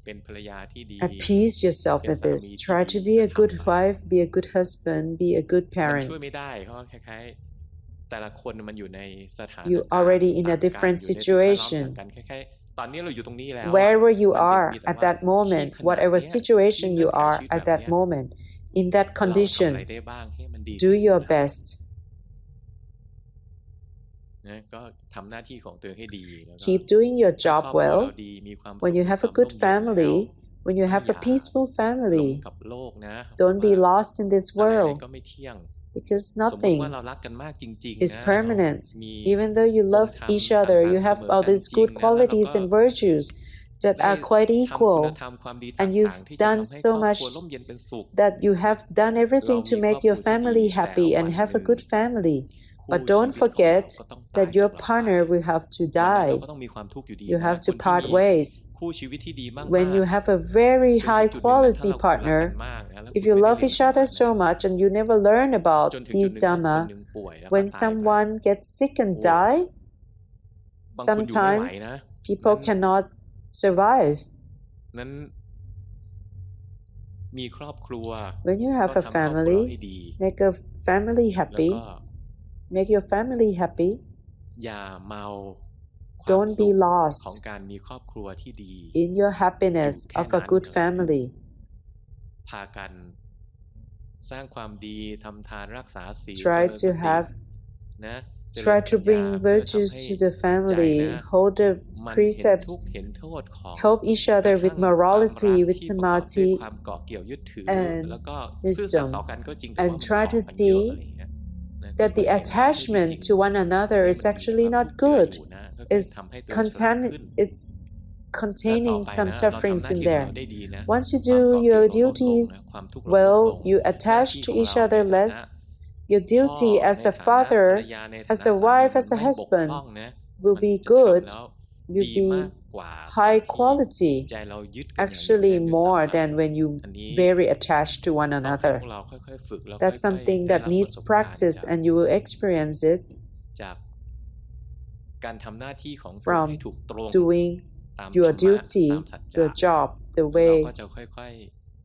เป็นภรรยาที่ดี appease yourself เป็น with สามี this. ที่ Try ดี to be a ก็ good ทำไป wife, be a good husband, be a good มัน parent. ช่วยไม่ได้เพราะคล้ายๆแต่ละคนมันอยู่ในสถาน You การณ์ already in ต่า a งกัน different อยู่ในสิ่งแวดล้อมต่าง situation. กันคล้ายๆตอนนี้เราอยู่ตรงนี้แล้วอะ Wherever you มันจะ are มีแต่ at ว่า that ที่ moment, ขนาด whatever เนี้ยที่ situation เงื่ you อนไข are ชีวิตแบ at บ that เนี้ย moment, in that เราทำอะไร condition, ได้บ้างให้มันดี do ที่สุด your อะ best. นะก็ทำหน้าที่ของตัวเองให้ดีแล้วก็ Keep doing your ถ้า job ครอบครัว well. เราดีมีความสุข When you มี have ควา a ม good ร่มเย็นแล้ว family, when you ไม่ have อ a ย่า peaceful หลง family, กับโลกนะเพราะ don't ว่า be lost in this อะไร world ก็ไม่เที่ยง because สมมติว่า nothing เรารักกันมากจริง is ๆนะเรา permanent. มี Even though you อง love ค์ธรรม each ต่า other, ง you ๆเส have มอ all กัน these จริง good นะแล้วเรา qualities ก็ and virtues that ได้ are quite ทำคุณ equal, ธรรมความดี and ต่าง you've ๆที่จะ done ทำให้ค so รอบค much รัวร่มเย็นเป็นสุข that you have done เรา everything มี to ครอบ make ครั your วที่ดี family แต่ happy วั and น have ห a นึ่ง good family. คู่ But ชี don't วิตของเรา forget ก็ต้องตาย that จาก your เราไป partner will have to วันนั้นเรา die. ก็ต้องมีความทุกข์อยู่ดี You นะ have ค to นที่ part มี ways. คู่ชีวิตที่ดีมาก When you ๆ have a very จนถึง high จุดหนึ่งนะถ้า quality เรารักกัน partner, มากนะแล้ว if คุณ you ไม่ได้ love เลี้ยง each ดู other มัน so นะ much and you never learn จ about นถึงจุด these หนึ่งถ้าคน Dhamma, หนึ่งป่วยแล้วก็ when ตายไป someone gets sick and โอ้ die, บางคนอยู่ไม่ไหว sometimes นะ people นั้น cannot survive. นั้นมีครอบครัว When you ก็ have a ทำครอบครัวเรา family, ให้ดี make a family แล้ว happy, ก็ make your family happy. อย่าเมาความ Don't สุ be ขของ lost การมีครอบครัวที่ดี in your อยู่ happiness แค่ of a นั้น good เถอะ family. พากันสร้างความดีทำทานรักษาศีล Try เจริญ to สติ have นะเจริญ Try ปั to ญญา bring เพื่อทำ virtues ให้ to the ใจ family, นะ hold the มันเห็นทุ precepts, กข์เห็นโทษของ help each กระ other ทั่ with งความรัก morality, with ที่ประกอบด้วย samadhi, ความเกาะเกี่ยวยึดถือ and แล้วก็ซื่อสัตย์ต่อ wisdom, กันก็จริงแต่ว่า and มัน try เกาะ to กันเยอะ see อะไรอย่างเงี้ยนะ that ค่ the อยๆเห็นว่าเฮ้ยที่จริ attachment ง to one อัน another นี้ is มันมี actually ความ not ทุกข์เจือ good. อยู่นะก็คือ It's ทำให้ตัวเองฉลาดขึ้น it's และต่อ containing ไป some นะเราทำ sufferings หน้า in ที่ของเรา there. ได้ดีนะ Once you ความ do เกาะเกี่ยว your เราลดลงนะ duties ความทุกข์เราลดล well, ง you หน้า attach ที่ to ของ each เราใน other ฐานะ less. Your พ่อ duty ใน as a ฐานะภรร father, ยาในฐา as นะ a สามี wife, มัน as a ไม่บกพร่ husband, องนะ will be good, will be high quality, actually more than when you very attached to one another. That's something that needs practice, and you will experience it from doing your duty, your job, the way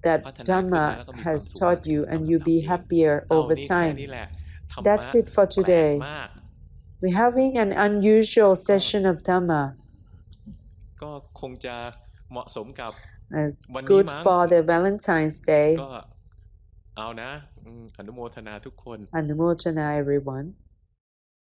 that Dhamma has taught you, and you'll be happier over time. That's it for today. We're having an unusual session of Dhamma. It's good for the Valentine's Day. Anumotana everyone.